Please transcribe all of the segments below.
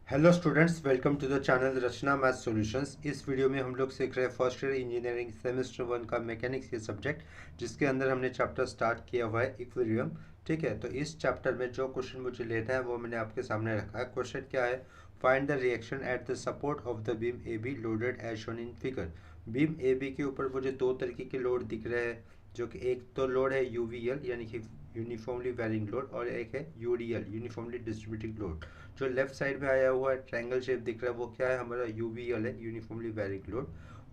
Hello students, welcome to the channel Rachna math solutions. इस video में हम लोग सीख रहे हैं फर्स्ट ईयर इंजीनियरिंग सेमेस्टर 1 का मैकेनिक्स ये सब्जेक्ट, जिसके अंदर हमने चैप्टर स्टार्ट किया हुआ है इक्विलिब्रियम। ठीक है, तो इस चैप्टर में जो क्वेश्चन मुझे लेना है वो मैंने आपके सामने रखा है। क्वेश्चन क्या है? Find the reaction at the support of the beam A B loaded as shown in figure. Beam A B के ऊपर मुझे दो तरीके के लोड दिख रहे हैं, जो कि एक तो लोड है यूवीएल यानी कि यूनिफॉर्मली वेरिंग लोड, और एक है यूडीएल यूनिफॉर्मली डिस्ट्रीब्यूटिंग लोड। जो लेफ्ट साइड में आया हुआ है ट्रायंगल शेप दिख रहा है वो क्या है? हमारा यूवीएल है, यूनिफॉर्मली वेरिंग लोड।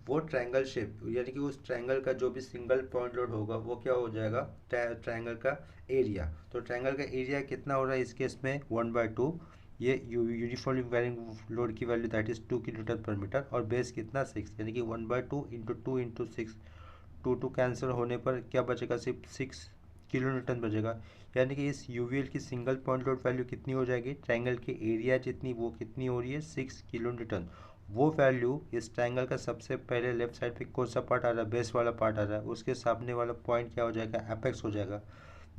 वो ट्रायंगल शेप यानी कि उस ट्रायंगल का जो भी सिंगल पॉइंट लोड होगा वो क्या हो जाएगा? ट्रायंगल का एरिया। तो ट्रायंगल का एरिया कितना हो रहा है इस केस में? 1/2। ये यूनिफॉर्मली वेरिंग लोड की वैल्यू दैट इज 2 किलोमीटर पर मीटर, और बेस कितना 6, यानी कि 1/2 इंटू 2 इंटू 6। 2 कैंसिल होने पर क्या बचेगा? सिर्फ 6 किलो न्यूटन बचेगा। यानी कि इस यूवीएल की सिंगल पॉइंट लोड वैल्यू कितनी हो जाएगी? ट्रायंगल के एरिया जितनी, वो कितनी हो रही है? 6 किलो न्यूटन। वो वैल्यू इस ट्रायंगल का सबसे पहले लेफ्ट साइड पे कौन सा पार्ट आ रहा है? बेस वाला पार्ट आ रहा है। उसके सामने वाला पॉइंट क्या हो जाएगा? एपेक्स हो जाएगा।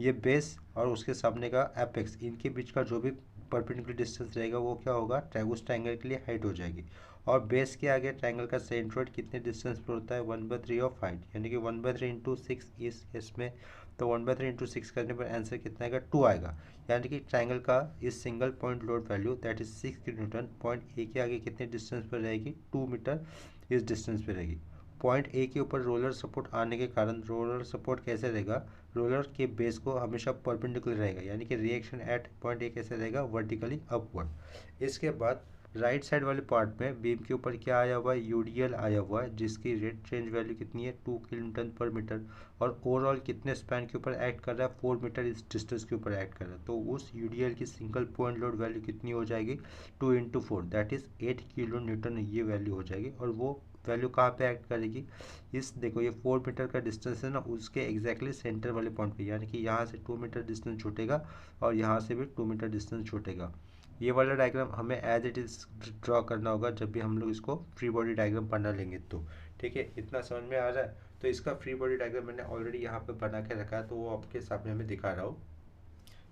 ये बेस और उसके सामने का एपेक्स, इनके बीच का जो भी परपेंडिकुलर डिस्टेंस रहेगा वो क्या होगा? उस ट्रायंगल के लिए हाइट हो जाएगी। और बेस के आगे ट्रायंगल का सेंट्रोइड कितने डिस्टेंस पर होता है? 1/3 ऑफ हाइट, यानी कि 1/3 इंटू 6 इस केस में। तो 1/3 इंटू 6 करने पर आंसर कितना आएगा? 2 आएगा। यानी कि ट्रायंगल का इस single point load value that is 6 kilo Newton point A के आगे कितने डिस्टेंस पर रहेगी? 2 मीटर इस डिस्टेंस पर रहेगी। पॉइंट ए के ऊपर रोलर सपोर्ट आने के कारण रोलर सपोर्ट कैसे रहेगा? रोलर के बेस को हमेशा परपेंडिकुलर रहेगा, यानी कि रिएक्शन एट पॉइंट ए कैसे रहेगा? Vertically upward. इसके बाद राइट साइड वाले पार्ट में बीम के ऊपर क्या आया हुआ है? यूडीएल आया हुआ है, जिसकी रेट चेंज वैल्यू कितनी है? 2 किलो न्यूटन पर मीटर। और ओवरऑल कितने स्पैन के ऊपर एक्ट कर रहा है? 4 मीटर इस डिस्टेंस के ऊपर एक्ट कर रहा है। तो उस यूडीएल की सिंगल पॉइंट लोड वैल्यू कितनी हो जाएगी? 2 into 4 that is 8 kilo Newton ये वैल्यू हो जाएगी। और वो वैल्यू कहाँ पे एक्ट करेगी? इस देखो, ये 4 मीटर का डिस्टेंस है ना, उसके एग्जैक्टली सेंटर वाले पॉइंट पे, यानी कि यहाँ से 2 मीटर डिस्टेंस छूटेगा और यहाँ से भी 2 मीटर डिस्टेंस छूटेगा। ये वाला डायग्राम हमें एज इट इज़ ड्रॉ करना होगा जब भी हम लोग इसको फ्री बॉडी डायग्राम पढ़ना लेंगे तो। ठीक है, इतना समझ में आ रहा है? तो इसका फ्री बॉडी डायग्राम मैंने ऑलरेडी यहाँ पे बना के रखा है, तो वो आपके सामने मैं दिखा रहा हूँ।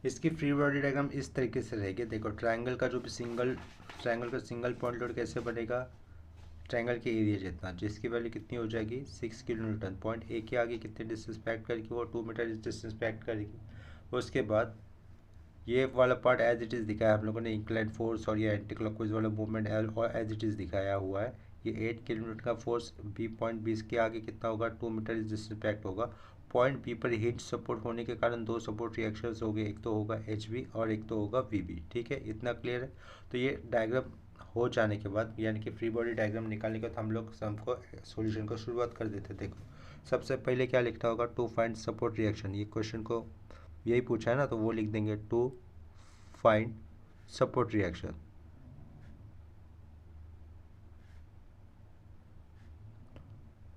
इसकी फ्री बॉडी डायग्राम इस तरीके से रहेगी। देखो, ट्रायंगल का सिंगल पॉइंट लोड कैसे बनेगा? ट्रायंगल के एरिया जितना, जिसकी वैल्यू कितनी हो जाएगी? 6 किलो न्यूटन। पॉइंट ए के आगे कितने डिस्टेंस पे एक्ट करेगी? वो 2 मीटर इस डिस्टेंस पे एक्ट करेगी। उसके बाद ये वाला पार्ट एज इट इज़ दिखाया हम लोगों ने, इंक्लाइन फोर्स और ये एंटी क्लॉकवाइज वाला मूवमेंट एल और एज इट इज़ दिखाया हुआ है। ये 8 किलोमीटर का फोर्स बी पॉइंट बी के आगे कितना होगा? 2 मीटर इस डिस्टेंस पे एक्ट होगा। पॉइंट बी पर हिंज सपोर्ट होने के कारण दो सपोर्ट रिएक्शंस हो गए, एक तो होगा एच बी और एक तो होगा वी बी। ठीक है, इतना क्लियर है? तो ये डायग्राम हो जाने के बाद, यानी कि फ्री बॉडी डायग्राम निकालने के बाद हम लोग सम को सॉल्यूशन को शुरुआत कर देते। देखो, सबसे पहले क्या लिखना होगा? To find support reaction. ये क्वेश्चन को यही पूछा है ना, तो वो लिख देंगे to find support reaction.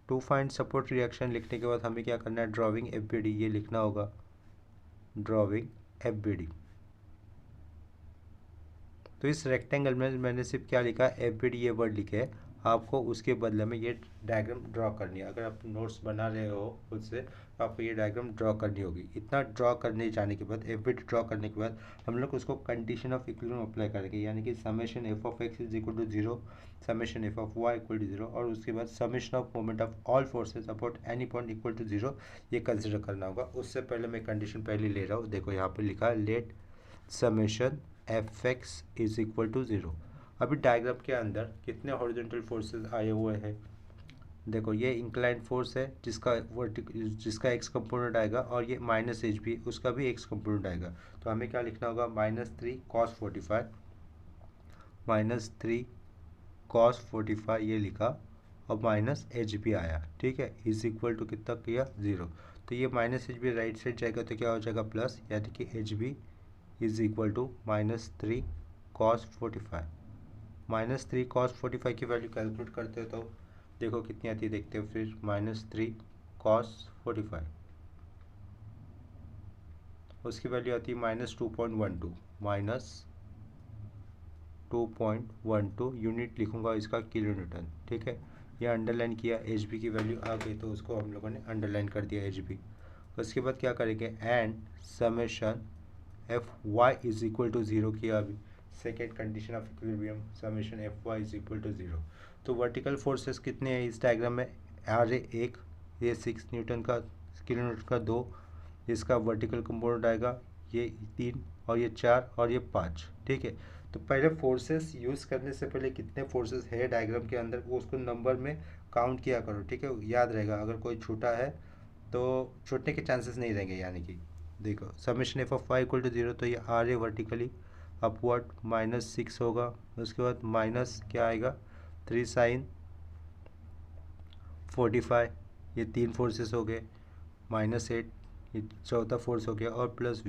To find support reaction लिखने के बाद हमें क्या करना है? ड्राविंग एफ बी डी, ये लिखना होगा, ड्राविंग एफ बी डी। तो इस रेक्टेंगल में मैंने सिर्फ क्या लिखा है? एफ बी डी ये वर्ड लिखे है। आपको उसके बदले में ये डायग्राम ड्रॉ करनी है। अगर आप नोट्स बना रहे हो खुद से तो आपको ये डायग्राम ड्रॉ करनी होगी। इतना ड्रॉ करने जाने के बाद, एफ बी डी ड्रॉ करने के बाद हम लोग उसको कंडीशन ऑफ इक्विलिब्रियम अप्लाई करेंगे, यानी कि summation F of X is equal to 0, summation F of Y equal to 0, और उसके बाद summation of moment of all forces upon any point equal to 0 ये कंसिडर करना होगा। उससे पहले मैं कंडीशन पहले ले रहा हूँ। देखो, यहाँ पर लिखा है let summation F X is equal to 0। अभी डायग्राम के अंदर कितने हॉरिजॉन्टल फोर्सेस आए हुए हैं? देखो, ये इंक्लाइन फोर्स है जिसका एक्स कंपोनेंट आएगा, और ये माइनस एच भी, उसका भी एक्स कंपोनेंट आएगा। तो हमें क्या लिखना होगा? -3 cos 45, -3 cos 45 ये लिखा, और माइनस एच भी आया। ठीक है, इज इक्वल टू कितना किया? 0। तो ये माइनस एच भी राइट साइड जाएगा तो क्या हो जाएगा? प्लस, यानी कि H B is equal to -3 cos 45। -3 cos 45 की वैल्यू कैलकुलेट करते हो तो देखो कितनी आती है, देखते हो फिर। -3 cos 45, उसकी वैल्यू आती है -2.12, -2.12 यूनिट लिखूंगा इसका किलो न्यूटन। ठीक है, ये अंडरलाइन किया, एच बी की वैल्यू आ गई तो उसको हम लोगों ने अंडरलाइन कर दिया एच बी। उसके बाद क्या करेंगे? And summation F Y is equal to 0 किया अभी। Second condition of equilibrium summation F Y is equal to 0। तो वर्टिकल फोर्सेस कितने हैं इस डायग्राम में, आर ए 1, ये 6 न्यूटन का, किलो न्यूटन का 2, इसका वर्टिकल कंपोनेंट आएगा ये 3 और ये 4 और ये 5। ठीक है, तो पहले फोर्सेस यूज़ करने से पहले कितने फोर्सेस है डायग्राम के अंदर वो उसको नंबर में काउंट किया करो। ठीक है, याद रहेगा, अगर कोई छूटा है तो छूटने के चांसेस नहीं रहेंगे। यानी कि देखो summation F of Y equal to 0, तो ये आर ए वर्टिकली अपवर्ड -6 होगा, उसके बाद माइनस क्या आएगा 3 साइन 45, ये 3 फोर्सेस हो गए, -8 ये चौथा फोर्स हो गया, और plus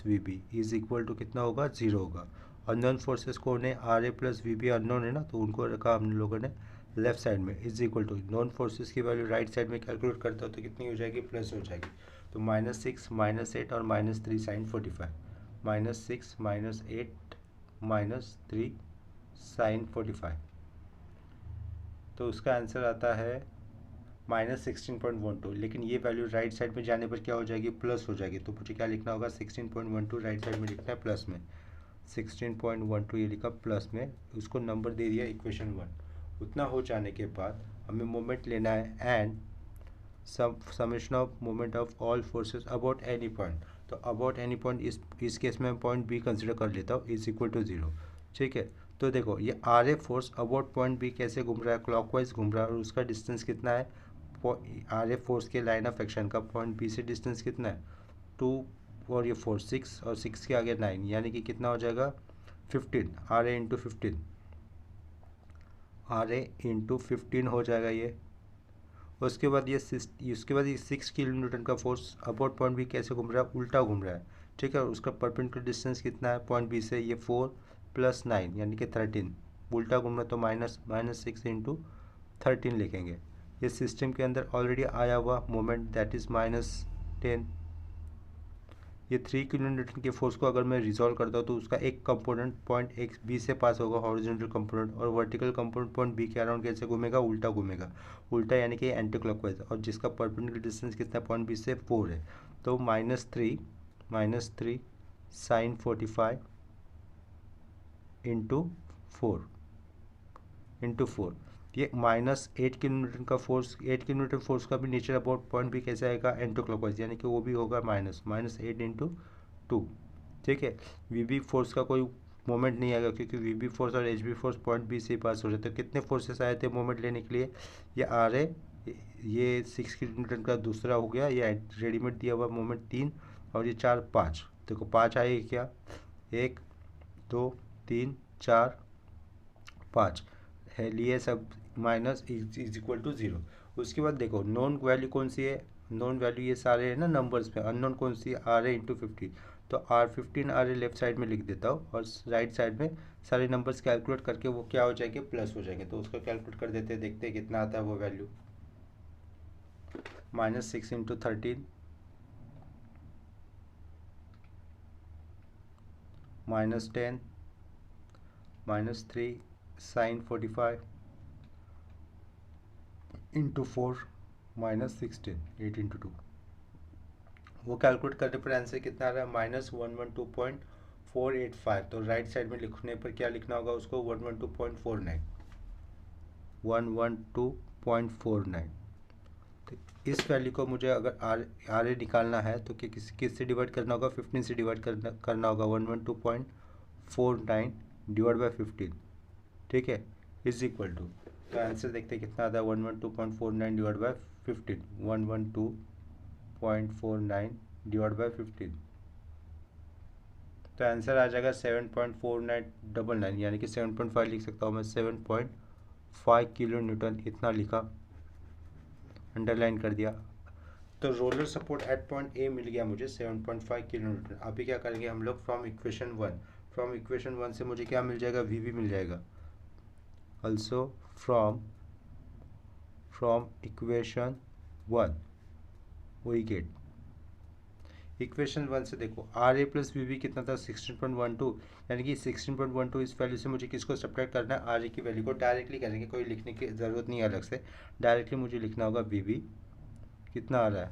V B is equal to कितना होगा 0 होगा। अननोन फोर्सेस कौन है, R A plus V B unknown है ना, तो उनको रखा हमने लोगों ने लेफ्ट साइड में, is equal to known forces की वैल्यू राइट साइड में कैलकुलेट करता हो तो कितनी हो जाएगी, प्लस हो जाएगी। तो -6 -8 और -3 साइन 45, -6 -8 -3 साइन 45, तो उसका आंसर आता है -16.12। लेकिन ये वैल्यू राइट साइड में जाने पर क्या हो जाएगी, प्लस हो जाएगी। तो मुझे क्या लिखना होगा, 16.12 राइट साइड में लिखना है प्लस में, 16.12 ये लिखा प्लस में, उसको नंबर दे दिया इक्वेशन 1। उतना हो जाने के बाद हमें मोमेंट लेना है and summation of moment of all forces about any point. तो अबाउट एनी पॉइंट इस केस में पॉइंट बी कंसिडर कर लेता हूँ, इज इक्वल टू 0। ठीक है, तो देखो ये R A force about point B कैसे घूम रहा है, क्लॉकवाइज घूम रहा है, और उसका डिस्टेंस कितना है, आर ए फोर्स के लाइन ऑफ एक्शन का पॉइंट बी से डिस्टेंस कितना है 2, और ये 4 6, और 6 के आगे 9, यानी कि कितना हो जाएगा 15, R A into 15, R A into 15 हो जाएगा ये। उसके बाद ये 6 किलो न्यूटन का फोर्स अबाउट पॉइंट बी कैसे घूम रहा है, उल्टा घूम रहा है। ठीक है, और उसका परपेंडिकुलर डिस्टेंस कितना है पॉइंट बी से, ये 4 + 9 यानी कि 13, उल्टा घूम रहा है तो -6 इंटू 13 लिखेंगे। ये सिस्टम के अंदर ऑलरेडी आया हुआ मोमेंट दैट इज़ -10। ये 3 किलो न्यूटन के फोर्स को अगर मैं रिजॉल्व करता हूँ तो उसका एक कंपोनेंट पॉइंट एक बी से पास होगा, हॉरिजॉन्टल कंपोनेंट, और वर्टिकल कंपोनेंट पॉइंट बी के अराउंड कैसे घूमेगा, उल्टा घूमेगा, उल्टा यानी कि एंटी क्लॉकवाइज, और जिसका परपेंडिकुलर डिस्टेंस कितना पॉइंट बी से 4 है। तो -3 साइन 45 इंटू 4 ये -8 किलो न्यूटन का फोर्स, 8 किलो न्यूटन फोर्स का भी नेचर अबाउट पॉइंट भी कैसे आएगा, एंटी क्लॉकवाइज, यानी कि वो भी होगा -8 इंटू 2। ठीक है, वी बी फोर्स का कोई मोमेंट नहीं आएगा क्योंकि वी बी फोर्स और H B force point B से पास हो रहे थे। तो कितने फोर्सेस आए थे मोमेंट लेने के लिए, ये आर ए, ये 6 किलो न्यूटन का दूसरा हो गया, ये रेडीमेड दिया हुआ मोमेंट 3, और ये 4 5, देखो 5 आएगी क्या, 1 2 3 4 5 है लिए सब, माइनस इज इक्वल टू 0। उसके बाद देखो नॉन वैल्यू कौन सी है, नॉन वैल्यू ये सारे है ना नंबर्स पे, अननोन कौन सी है, आर ए इंटू 15, तो R15 R A left side में लिख देता हूँ, और राइट साइड में सारे नंबर्स कैलकुलेट करके वो क्या हो जाएंगे, प्लस हो जाएंगे। तो उसको कैलकुलेट कर देते हैं, देखते हैं कितना आता है वो value, -6 into 13 -10 -3 sine 45 into 4 -16, 8 into 2, वो कैलकुलेट करने पर आंसर कितना आ रहा है, -112.485। तो राइट साइड में लिखने पर क्या लिखना होगा उसको, 112.49। तो इस वैल्यू को मुझे अगर आर ए निकालना है तो किस से डिवाइड करना होगा, 15 से डिवाइड करना होगा, 112.49 डिवाइड बाई 15। ठीक है, इज इक्वल टू, तो आंसर देखते हैं कितना आता है, 112.49 डिवाइड बाई 15, 112.49 डिवाइड बाई 15, तो आंसर आ जाएगा 7.4999, यानी कि 7.5 लिख सकता हूँ मैं, 7.5 किलो न्यूटन इतना लिखा, अंडरलाइन कर दिया। तो roller support at point A मिल गया मुझे 7.5 किलो न्यूटन। अभी क्या करेंगे हम लोग, फ्रॉम इक्वेशन 1 से मुझे क्या मिल जाएगा, वी बी मिल जाएगा। ऑल्सो फ्रॉम इक्वेशन 1 वही गेट, इक्वेशन 1 से देखो R A plus V B कितना था, 16.12, यानी कि 16.12 इस वैल्यू से मुझे किसको सब्ट्रैक्ट करना है, आर ए की वैल्यू को। डायरेक्टली करेंगे, कोई लिखने की ज़रूरत नहीं है अलग से, डायरेक्टली मुझे लिखना होगा वी बी कितना आ रहा है,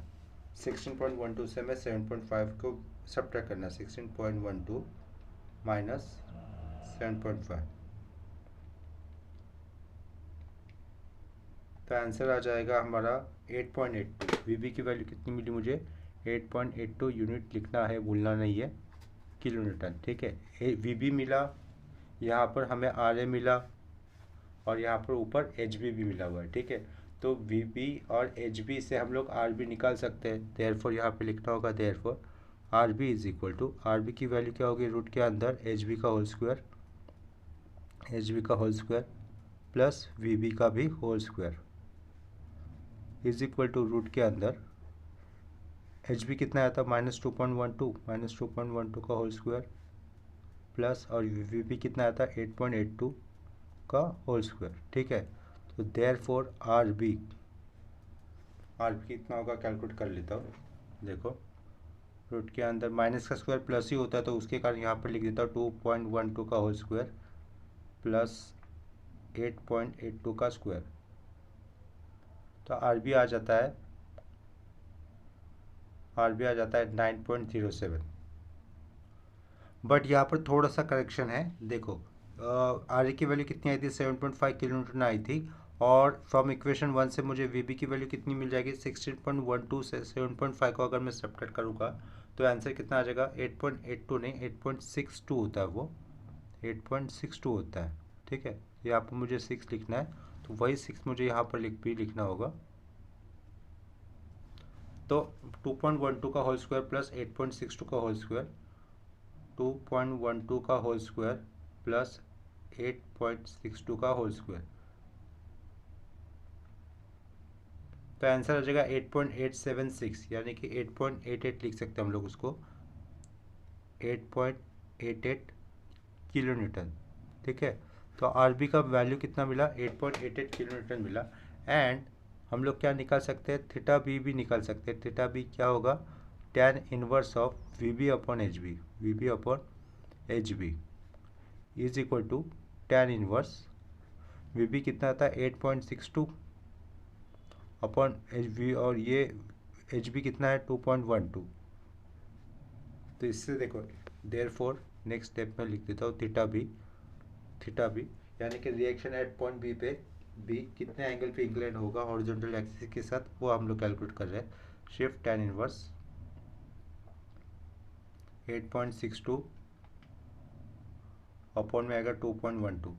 16.12 से मैं 7.5 को सब्ट्रैक्ट करना है, 16.12 -7.5। तो आंसर आ जाएगा हमारा 8.82। वीबी की वैल्यू कितनी मिली मुझे? 8.82 यूनिट लिखना है, भूलना नहीं है, किलो न्यूटन। ठीक है, वीबी मिला, यहाँ पर हमें आर ए मिला, और यहाँ पर ऊपर एच बी भी मिला हुआ है। ठीक है, तो वी बी और एच बी से हम लोग आर बी निकाल सकते हैं। देयरफॉर यहाँ पे लिखना होगा therefore R B is equal to, R B की वैल्यू क्या होगी रूट के अंदर एच बी का होल स्क्वायर, एच बी का whole square plus V B का भी whole square is equal to root के अंदर एच बी कितना आया था -2.12, -2.12 का होल स्क्वायर प्लस, और वी बी कितना आया था 8.82 का होल स्क्वायर। ठीक है, तो देयरफॉर आर बी कितना होगा कैलकुलेट कर लेता हूँ। देखो, रूट के अंदर माइनस का स्क्वायर प्लस ही होता है, तो उसके कारण यहाँ पर लिख देता हूँ 2.12 का होल स्क्वायर प्लस 8.82 का स्क्वायर। तो आर बी आ जाता है 9.07। बट यहाँ पर थोड़ा सा करेक्शन है। देखो, आर ए की वैल्यू कितनी आई थी? 7.5 किलो न्यूटन आई थी, और फ्रॉम इक्वेशन 1 से मुझे वी बी की वैल्यू कितनी मिल जाएगी? 16.12 से 7.5 को अगर मैं सब्ट्रैक्ट करूँगा तो आंसर कितना आ जाएगा? 8.82 नहीं, 8.62 होता है वो, 8.62 होता है। ठीक है, यहाँ पर मुझे 6 लिखना है, तो वही 6 मुझे यहाँ पर लिखना होगा। तो 2.12 का होल स्क्वायर प्लस 8.62 का होल स्क्वायर, 2.12 का होल स्क्वायर प्लस 8.62 का होल स्क्वायर, तो आंसर आ जाएगा 8.876, यानी कि 8.88 लिख सकते हैं हम लोग उसको, 8.88 किलो न्यूटन। ठीक है, तो आर बी का वैल्यू कितना मिला? 8.88 किलो न्यूटन मिला। एंड हम लोग क्या निकाल सकते हैं? थीटा बी भी निकाल सकते हैं। थीटा बी क्या होगा? tan inverse of V B upon H B, V B upon H B is equal to tan inverse V B कितना था? 8.62 अपॉन एच बी, और ये एच बी कितना है? 2.12। तो इससे देखो, देयरफॉर नेक्स्ट स्टेप में लिख देता हूँ थीटा बी यानी कि रिएक्शन एट पॉइंट बी पे बी कितने एंगल पे इंक्लाइन होगा हॉरिजॉन्टल एक्सिस के साथ, वो हम लोग कैलकुलेट कर रहे हैं। शिफ्ट tan इनवर्स 8.62 अपॉन में आएगा 2.12,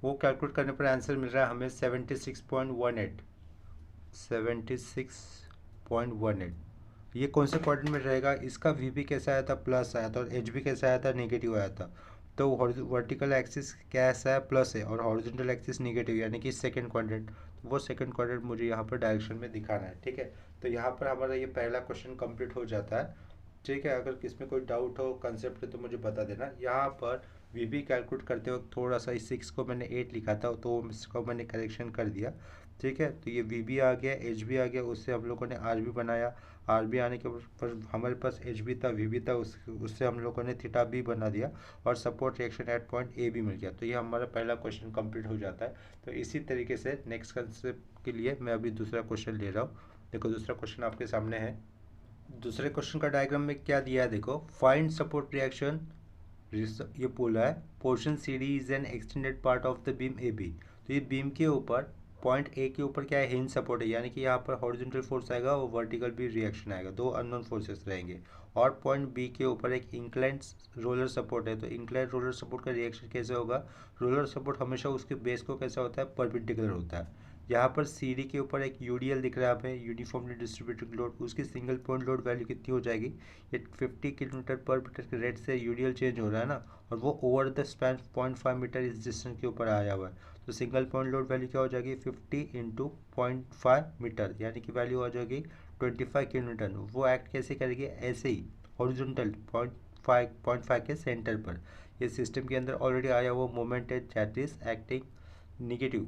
वो कैलकुलेट करने पर आंसर मिल रहा है हमें 76.18। 76.18 ये कौन से क्वाड्रेंट में रहेगा? इसका वी बी कैसा आया था? प्लस आया था, और एच बी कैसा आया था? नेगेटिव आया था। तो वर्टिकल एक्सिस कैसा है? प्लस है, और हॉरिजॉन्टल एक्सिस नेगेटिव, यानी कि सेकंड क्वाड्रेंट। वो सेकंड क्वाड्रेंट मुझे यहाँ पर डायरेक्शन में दिखाना है। ठीक है, तो यहाँ पर हमारा ये पहला क्वेश्चन कंप्लीट हो जाता है। ठीक है, अगर इसमें कोई डाउट हो कंसेप्ट पे तो मुझे बता देना। यहाँ पर वी बी कैलकुलेट करते वक्त थोड़ा सा इस 6 को मैंने 8 लिखा था, तो इसको मैंने करेक्शन कर दिया। ठीक है, तो ये वी बी आ गया, एच बी आ गया, उससे हम लोगों ने आर बी बनाया। आर बी आने के पर हमारे पास एच बी था, वी बी था, उससे हम लोगों ने थीटा बी बना दिया, और सपोर्ट रिएक्शन एट पॉइंट ए भी मिल गया। तो ये हमारा पहला क्वेश्चन कंप्लीट हो जाता है। तो इसी तरीके से नेक्स्ट कंसेप्ट के लिए मैं अभी दूसरा क्वेश्चन ले रहा हूँ। देखो, दूसरा क्वेश्चन आपके सामने है। दूसरे क्वेश्चन का डायग्राम में क्या दिया है? देखो, फाइंड सपोर्ट रिएक्शन, ये बोला है portion C D is an extended part of the beam A B. तो ये बीम के ऊपर पॉइंट ए के ऊपर क्या है? हिंज सपोर्ट है, यानी कि यहाँ पर हॉरिजॉन्टल फोर्स आएगा और वर्टिकल भी रिएक्शन आएगा, दो अननोन फोर्सेस रहेंगे। और पॉइंट बी के ऊपर एक इंक्लाइंड रोलर सपोर्ट है। तो इंक्लाइंड रोलर सपोर्ट का रिएक्शन कैसे होगा? रोलर सपोर्ट हमेशा उसके बेस को कैसा होता है? परपेंडिकुलर होता है। यहाँ पर सी डी के ऊपर एक यूडीएल दिख रहा है हमें, यूनिफॉर्मली डिस्ट्रीब्यूटेड लोड, उसकी सिंगल पॉइंट लोड वैल्यू कितनी हो जाएगी? ये 50 किलोमीटर पर मीटर के रेट से यूडीएल चेंज हो रहा है ना, और वो ओवर द स्पैन 0.5 मीटर इस डिस्टेंस के ऊपर आया हुआ है। तो सिंगल पॉइंट लोड वैल्यू क्या हो जाएगी? 50 इंटू 0.5 मीटर, यानी कि वैल्यू हो जाएगी 25 किलो न्यूटन। वो एक्ट कैसे करेगी? ऐसे ही हॉरिजॉन्टल 0.5 के सेंटर पर। ये सिस्टम के अंदर ऑलरेडी आया हुआ मोमेंट है, दैट इज एक्टिंग निगेटिव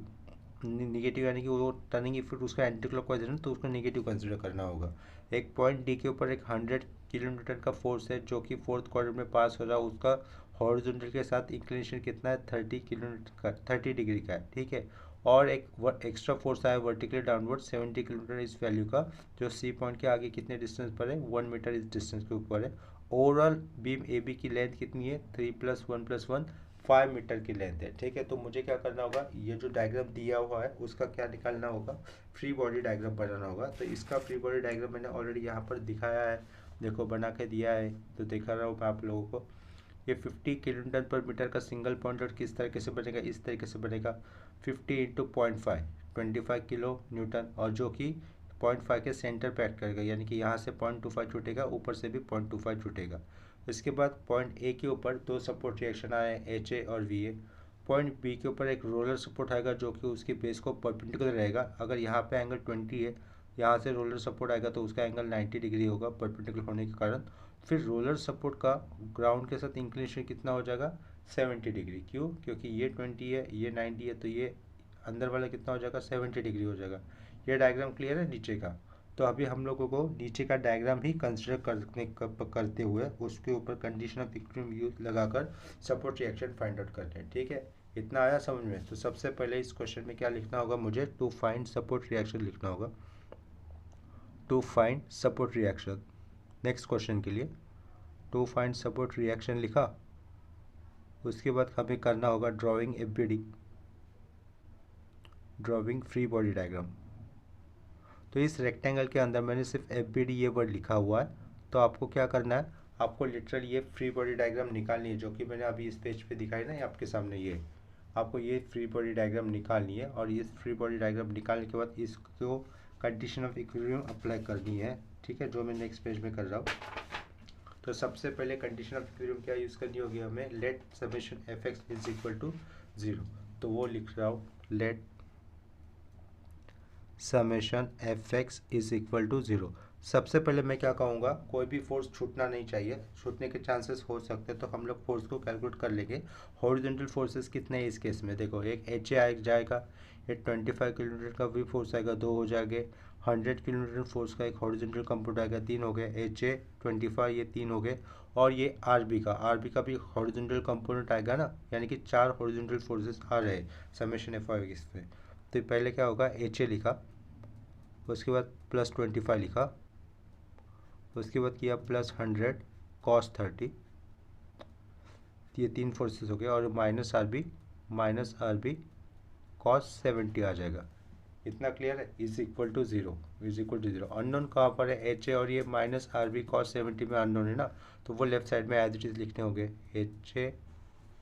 यानी कि वो टर्निंग इफेक्ट उसका एंटी क्लॉकवाइज है ना, तो उसको नेगेटिव कंसिडर करना होगा। एक पॉइंट डी के ऊपर एक 100 किलो न्यूटन का फोर्स है जो कि फोर्थ क्वाड्रेंट में पास हो रहा है, उसका हॉरिजॉन्टल के साथ इंक्लिनेशन कितना है? 30 किलो न्यूटन का, 30 डिग्री का है। ठीक है, और एक एक्स्ट्रा फोर्स आया वर्टिकली डाउनवर्ड 70 किलोमीटर इस वैल्यू का, जो सी पॉइंट के आगे कितने डिस्टेंस पर है, 1 मीटर इस डिस्टेंस के ऊपर है। ओवरऑल बीम ए बी की लेंथ कितनी है, 3 + 1 + 1 5 मीटर की लेंथ है। ठीक है, तो मुझे क्या करना होगा, ये जो डायग्राम दिया हुआ है उसका क्या निकालना होगा, फ्री बॉडी डायग्राम बनाना होगा। तो इसका फ्री बॉडी डायग्राम मैंने ऑलरेडी यहाँ पर दिखाया है, देखो बना के दिया है, तो दिखा रहा हूँ मैं आप लोगों को। ये 50 किलोन्यूटन/मीटर का सिंगल पॉइंट और किस तरीके से बनेगा, इस तरीके से बनेगा, 50 × 0.5 25 किलो न्यूटन, और जो कि 0.5 के सेंटर पे एक्ट करेगा, यानी कि यहाँ से 0.25 छूटेगा, ऊपर से भी 0.25 छूटेगा। इसके बाद पॉइंट ए के ऊपर दो सपोर्ट रिएक्शन आए, HA और VA। पॉइंट बी के ऊपर एक रोलर सपोर्ट आएगा जो कि उसके बेस को परपेंडिकुलर रहेगा। अगर यहाँ पे एंगल 20 है, यहाँ से रोलर सपोर्ट आएगा तो उसका एंगल 90 डिग्री होगा परपेंडिकुलर होने के कारण। फिर रोलर सपोर्ट का ग्राउंड के साथ इंक्लिनेशन कितना हो जाएगा, 70 डिग्री। क्यों, क्योंकि ये 20 है, ये 90 है, तो ये अंदर वाला कितना हो जाएगा, 70 डिग्री हो जाएगा। ये डायग्राम क्लियर है नीचे का। तो अभी हम लोगों को नीचे का डायग्राम ही कंसिडर करते हुए उसके ऊपर कंडीशन ऑफ इक्विलिब्रियम यूज लगाकर सपोर्ट रिएक्शन फाइंड आउट करते हैं। ठीक है, इतना आया समझ में। तो सबसे पहले इस क्वेश्चन में क्या लिखना होगा मुझे, टू फाइंड सपोर्ट रिएक्शन लिखना होगा, to find support reaction. Next question के लिए टू फाइंड सपोर्ट रिएक्शन लिखा, उसके बाद हमें करना होगा drawing FBD, drawing free body diagram. तो इस रेक्टेंगल के अंदर मैंने सिर्फ FBD ये वर्ड लिखा हुआ है, तो आपको क्या करना है, आपको लिटरली ये फ्री बॉडी डायग्राम निकालनी है, जो कि मैंने अभी इस पेज पे दिखाई ना, ये आपके सामने, ये आपको ये फ्री बॉडी डायग्राम निकालनी है। और इस फ्री बॉडी डायग्राम निकालने के बाद इसको कंडीशन ऑफ इक्विलिब्रियम अप्लाई करनी है। ठीक है, जो मैं नेक्स्ट पेज में कर रहा हूँ। तो सबसे पहले कंडीशन ऑफ इक्विलिब्रियम क्या यूज़ करनी होगी हमें, लेट समेशन fx = 0। तो वो लिख रहा हूँ, लेट समेशन fx = 0। सबसे पहले मैं क्या कहूँगा, कोई भी फोर्स छूटना नहीं चाहिए, छूटने के चांसेस हो सकते हैं, तो हम लोग फोर्स को कैलकुलेट कर लेंगे। हॉरिजॉन्टल फोर्सेस कितने हैं इस केस में, देखो एक HA आ जाएगा, एक 25 किलोमीटर का भी फोर्स आएगा, 2 हो जाएंगे। 100 किलोमीटर फोर्स का एक हॉरिजॉन्टल कंपोनेंट आएगा, 3 हो गए। HA 25 ये 3 हो गए। और ये RB का भी हॉरिजॉन्टल कंपोनेंट आएगा ना, यानी कि 4 हॉरिजॉन्टल फोर्सेस आ रहे हैं समेशन fx पे। तो पहले क्या होगा, HA लिखा, उसके बाद +25 लिखा, उसके बाद किया +100 cos 30, ये 3 फोर्सेस हो गए, और -RB cos 70 आ जाएगा। इतना क्लियर है, =0 अननोन कहाँ पर है, HA, और ये -RB cos 70 में अननोन है ना, तो वो लेफ्ट साइड में एज इट इज लिखने होंगे, HA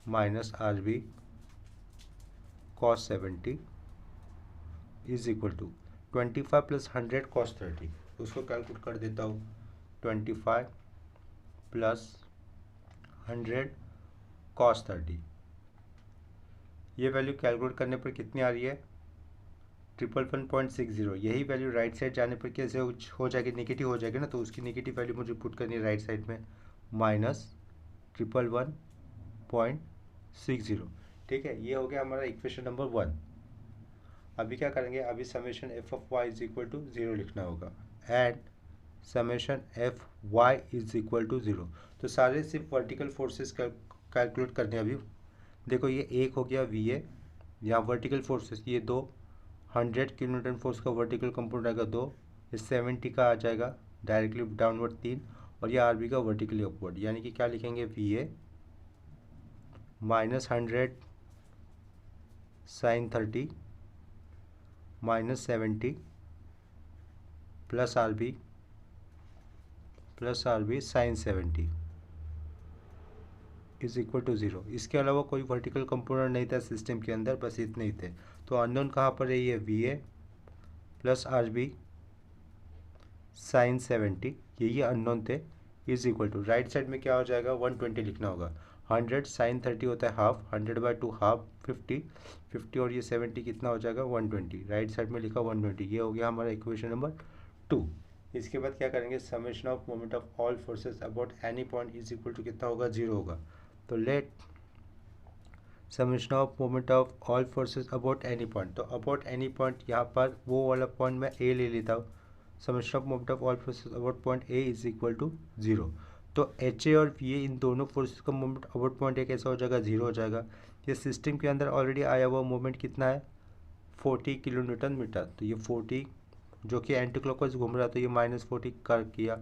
-RB cos 70 = 25 + 100 cos 30। उसको कैलकुलेट कर देता हूँ, 25 + 100 cos 30। ये वैल्यू कैलकुलेट करने पर कितनी आ रही है, 111.60। यही वैल्यू राइट साइड जाने पर कैसे हो जाएगी, नेगेटिव हो जाएगी ना, तो उसकी नेगेटिव वैल्यू मुझे पुट करनी है राइट साइड में, -111.60। ठीक है, ये हो गया हमारा इक्वेशन नंबर 1। अभी क्या करेंगे, अभी समेशन f(y) = 0 लिखना होगा, एंड समेशन f(y) = 0। तो सारे सिर्फ वर्टिकल फोर्सेस कैलकुलेट करने हैं अभी। देखो ये एक हो गया VA, यहाँ वर्टिकल फोर्सेस ये 2, 100 किलोन्यूटन फोर्स का वर्टिकल कंपोनेंट आएगा 2, ये 70 का आ जाएगा डायरेक्टली डाउनवर्ड 3, और ये RB का वर्टिकली अपवर्ड, यानी कि क्या लिखेंगे, VA -100 sin 30 -70 + RB sin 70 = 0। इसके अलावा कोई वर्टिकल कंपोनेंट नहीं था सिस्टम के अंदर, बस इतने ही थे। तो अननोन कहाँ पर है, ये VA + RB sin 70, यही अननोन थे, = राइट साइड में क्या हो जाएगा, 120 लिखना होगा। 100 sin 30 होता है हाफ, 100/2 हाफ, 50 और ये 70 कितना हो जाएगा, 120। राइट साइड में लिखा 120। ये हो गया हमारा इक्वेशन नंबर 2। इसके बाद क्या करेंगे, summation of moment of all forces about any point = कितना होगा, 0 होगा। तो let summation of moment of all forces about any point, तो अबाउट एनी पॉइंट यहाँ पर वो वाला पॉइंट मैं A ले लेता हूँ। Summation of moment of all forces about point A = 0। तो HA और VA इन दोनों फोर्सेस का मोमेंट अबाउट पॉइंट A कैसा हो जाएगा, 0 हो जाएगा। ये सिस्टम के अंदर ऑलरेडी आया हुआ मोमेंट कितना है, 40 किलो न्यूटन मीटर। तो ये 40 जो कि एंटी क्लॉकवाइज घूम रहा है तो ये -40 कर किया।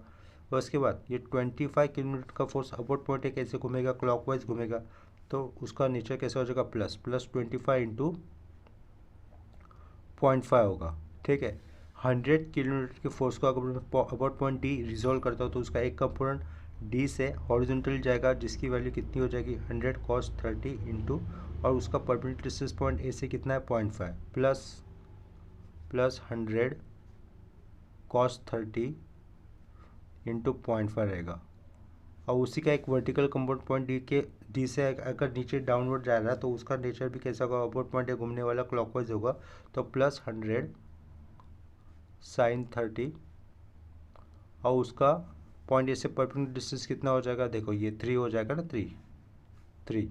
और उसके बाद ये 25 किलोमीटर का फोर्स अबाउट पॉइंट है, कैसे घूमेगा, क्लॉकवाइज घूमेगा, तो उसका नेचर कैसे हो जाएगा, प्लस 25 इंटू 0.5 होगा। ठीक है, 100 किलोमीटर के फोर्स को अगर अबाउट पॉइंट डी रिजोल्व करता हूँ तो उसका एक कंपोनेंट डी से हॉरिजॉन्टल जाएगा, जिसकी वैल्यू कितनी हो जाएगी 100 cos 30 इंटू, और उसका परपेंडिकुलर डिस्टेंस पॉइंट ए से कितना है 0.5 प्लस 100 cos 30 इंटू 0.5 रहेगा। और उसी का एक वर्टिकल कंपोनेंट पॉइंट डी से अगर नीचे डाउनवर्ड जा रहा है तो उसका नेचर भी कैसा होगा, अबाउट पॉइंट है घूमने वाला, क्लॉकवाइज होगा। तो +100 sin 30 और उसका पॉइंट ए से परपेंडिकुलर डिस्टेंस कितना हो जाएगा, देखो ये 3 हो जाएगा ना, 3।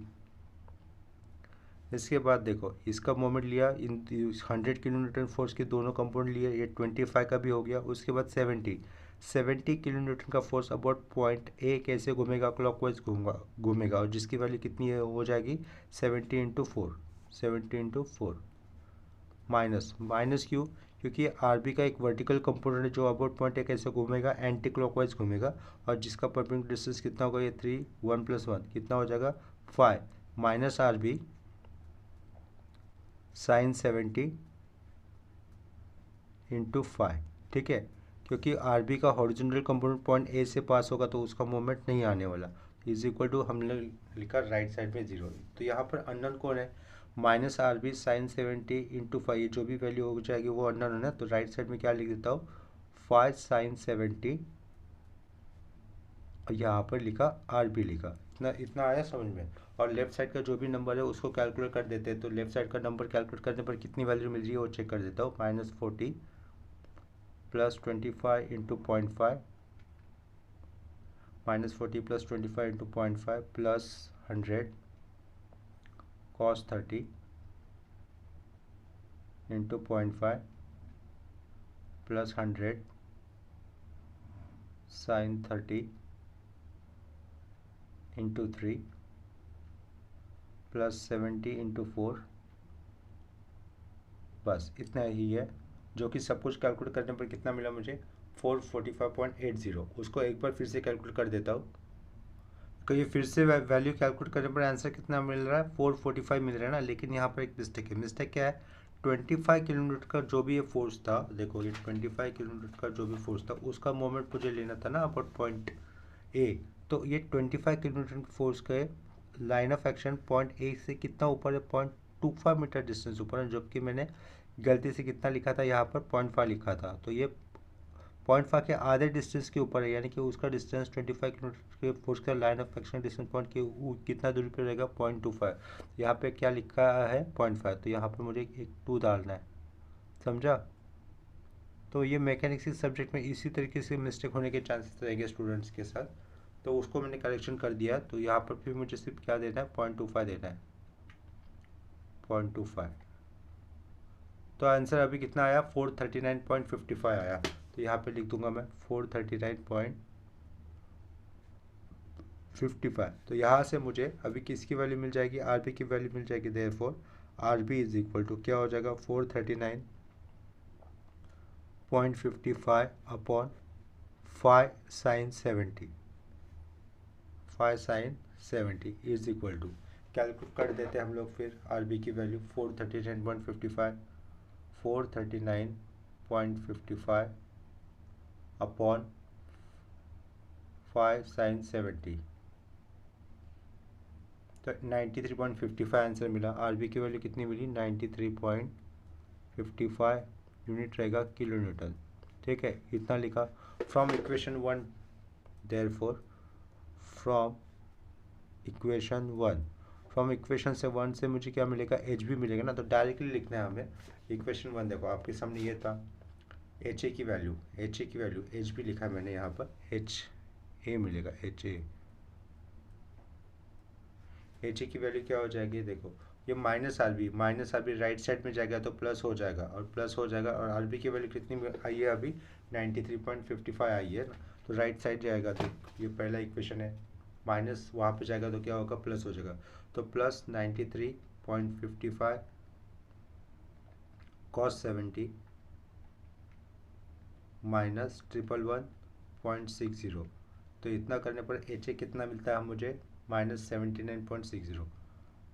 इसके बाद देखो इसका मोमेंट लिया, इन 100 किलोमीटर फोर्स के दोनों कंपोनेंट लिए, ये 25 का भी हो गया। उसके बाद 70 किलो न्यूटन का फोर्स अबाउट पॉइंट ए कैसे घूमेगा, क्लॉकवाइज घूमेगा, और जिसकी वैल्यू कितनी है हो जाएगी 70 इंटू 4 माइनस क्यों, क्योंकि आर बी का एक वर्टिकल कंपोनेंट है जो अबाउट पॉइंट ए कैसे घूमेगा, एंटी क्लॉकवाइज घूमेगा, और जिसका परपेंडिकुलर डिस्टेंस कितना होगा, ये 3, 1 + 1 कितना हो जाएगा 5 minus R B sin 70 into 5। ठीक है, क्योंकि आर बी का हॉरिजॉन्टल कंपोनेंट पॉइंट ए से पास होगा तो उसका मोमेंट नहीं आने वाला, इज इक्वल टू हमने लिखा राइट साइड में 0। तो यहाँ पर अननोन कौन है, -RB sin 70 इंटू 5, ये जो भी वैल्यू हो जाएगी वो अननोन है ना। तो राइट साइड में क्या लिख देता हूँ 5 sin 70, यहाँ पर लिखा आर बी लिखा, इतना आया समझ में। और लेफ्ट साइड का जो भी नंबर है उसको कैलकुलेट कर देते हैं। तो लेफ्ट साइड का नंबर कैलकुलेट करने पर कितनी वैल्यू मिल रही है वो चेक कर देता हूँ, -40 + 25 into 0.5 -40 + 25 into 0.5 plus 100 cos 30 into 0.5 plus 100 sin 30 into 3 plus 70 into 4। बस इतना ही है, जो कि सब कुछ कैलकुलेट करने पर कितना मिला मुझे 445.80। उसको एक बार फिर से कैलकुलेट कर देता हूँ। तो ये फिर से वैल्यू कैलकुलेट करने पर आंसर कितना मिल रहा है 445 मिल रहा है ना। लेकिन यहाँ पर एक मिस्टेक है। मिस्टेक क्या है, 25 किलोमीटर का जो भी ये फोर्स था, देखो ये 25 किलोमीटर का जो भी फोर्स था उसका मोमेंट मुझे लेना था ना अबाउट पॉइंट ए। तो ये 25 किलोमीटर फोर्स के line of action point A से कितना ऊपर है, 0.25 मीटर डिस्टेंस ऊपर है, जबकि मैंने गलती से कितना लिखा था यहाँ पर 0.5 लिखा था। तो ये 0.5 के आधे डिस्टेंस के ऊपर है, यानी कि उसका डिस्टेंस 25 किलोमीटर के फोर्स का line of action distance point के कितना दूरी पर रहेगा 0.25। यहाँ पे क्या लिखा है 0.5, तो यहाँ पर मुझे एक 2 डालना है, समझा। तो ये मैकेनिक्स के सब्जेक्ट में इसी तरीके से मिस्टेक होने के चांसेस रहेंगे स्टूडेंट्स के साथ, तो उसको मैंने करेक्शन कर दिया। तो यहाँ पर फिर मुझे सिर्फ क्या देना है 0.25 देना है, 0.25। तो आंसर अभी कितना आया 439.55 आया। तो यहाँ पे लिख दूंगा मैं 439.55। तो यहाँ से मुझे अभी किसकी वैल्यू मिल जाएगी, आर बी की वैल्यू मिल जाएगी। Therefore R B is equal to क्या हो जाएगा 439.55 upon 5 sin 70, 5 sin 70 is equal to, calculate कर देते हैं हम लोग फिर आर बी की वैल्यू 439.55 अपॉन 5 sin 70, तो 93.55 आंसर मिला। आर बी की वैल्यू कितनी मिली 93.55 यूनिट रहेगा किलो न्यूटन। ठीक है, इतना लिखा from equation 1। Therefore from equation 1 से मुझे क्या मिलेगा एच भी मिलेगा ना। तो डायरेक्टली लिखना है हमें इक्वेशन 1। देखो आपके सामने ये था एच ए की वैल्यू एच भी लिखा है मैंने यहाँ पर, एच ए मिलेगा, एच ए की वैल्यू क्या हो जाएगी, देखो ये -RB राइट साइड में जाएगा तो प्लस हो जाएगा और प्लस हो जाएगा। और आर बी की वैल्यू कितनी आई है अभी 93.55 आई है ना। तो राइट साइड जाएगा तो ये पहला इक्वेशन है, माइनस वहाँ पे जाएगा तो क्या होगा प्लस हो जाएगा। तो +93.55 cos 70 माइनस 111.60। तो इतना करने पर एच ए कितना मिलता है मुझे, -79.60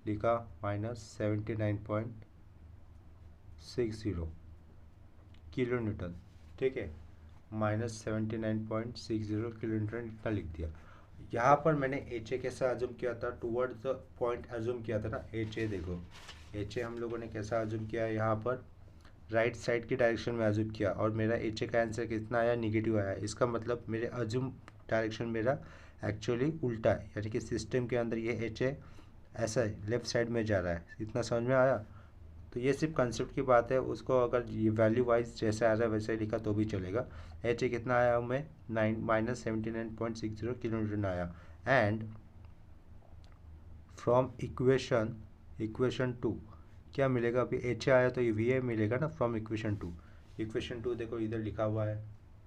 लिखा, -79.60 किलो न्यूटन। ठीक है, -79.60 किलो न्यूटन इतना लिख दिया। यहाँ पर मैंने एच ए कैसा अज्यूम किया था, टूवर्ड्स द पॉइंट अज्यूम किया था ना। एच ए देखो, एच ए हम लोगों ने कैसा अज्यूम किया है, यहाँ पर राइट साइड की डायरेक्शन में अज्यूम किया, और मेरा एच ए का आंसर कितना आया, निगेटिव आया। इसका मतलब मेरे अज्यूम डायरेक्शन मेरा एक्चुअली उल्टा है, यानी कि सिस्टम के अंदर ये एच ए ऐसा है, लेफ्ट साइड में जा रहा है। इतना समझ में आया। तो ये सिर्फ कंसेप्ट की बात है, उसको अगर ये वैल्यू वाइज जैसे आ रहा है वैसे लिखा तो भी चलेगा। एच ए कितना आया हमें, -79.60 किलो न्यूटन आया। एंड फ्रॉम इक्वेशन 2 क्या मिलेगा, अभी एच ए आया तो ये वी ए मिलेगा ना, फ्रॉम इक्वेशन 2 देखो इधर लिखा हुआ है,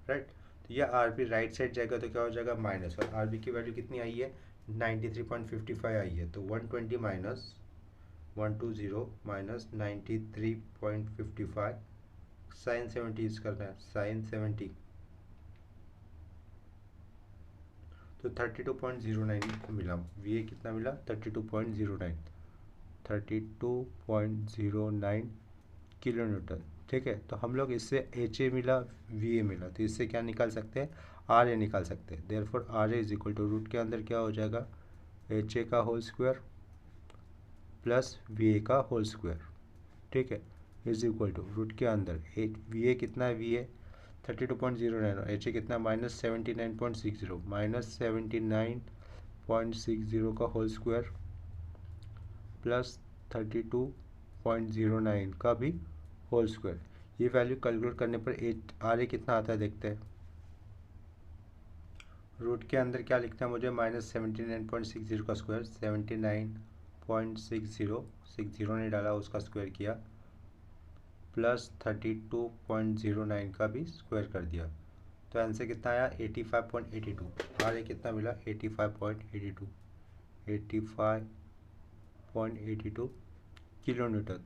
राइट। तो यह आर बी राइट साइड जाएगा तो क्या हो जाएगा, माइनस, और आर बी की वैल्यू कितनी आई है, 93.55 आई है। तो 120 माइनस 120 माइनस 93.55 साइन 70 यूज करना है, साइन 70 तो 32.09 मिला। वी ए कितना मिला, 32.09 किलो न्यूटन। ठीक है, तो हम लोग इससे एच ए मिला, वी ए मिला, तो इससे क्या निकाल सकते हैं, आर ए निकाल सकते हैं। Therefore R A is equal to root के अंदर क्या हो जाएगा, एच ए का whole square plus V A का होल स्क्वायर। ठीक है, इज इक्वल टू रूट के अंदर वी ए कितना है, वी ए 32.09 और एच ए कितना, -79.60 -79.60 का होल स्क्वायर प्लस 32.09 का भी होल स्क्वायर। ये वैल्यू कैलकुलेट करने पर आर ए कितना आता है देखते हैं। रूट के अंदर क्या लिखना है मुझे, -79.60 का स्क्वायर, 79.60 नहीं डाला, उसका स्क्वायर किया, प्लस 32.09 का भी स्क्वायर कर दिया। तो आंसर कितना आया, 85.82। आर ए कितना मिला, 85.82 किलो न्यूटन।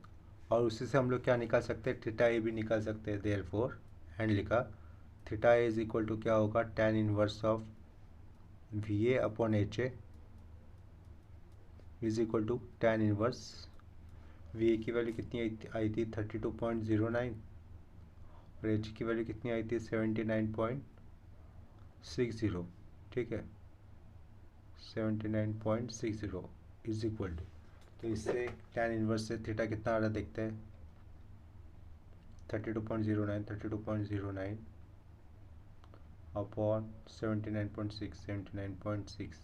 और उसी से हम लोग क्या निकाल सकते हैं, थीटा ए भी निकाल सकते हैं। देयरफॉर एंड लिखा, theta A is equal to क्या होगा, tan inverse of V A upon H A is equal to tan inverse V A की वैल्यू कितनी आई थी 32.09 और एच की वैल्यू कितनी आई थी 79.60। ठीक है, 79.60 इज इक्वल टू, तो इससे tan इनवर्स से थीटा कितना आ रहा देखते हैं, 32.09 अपॉन 79.6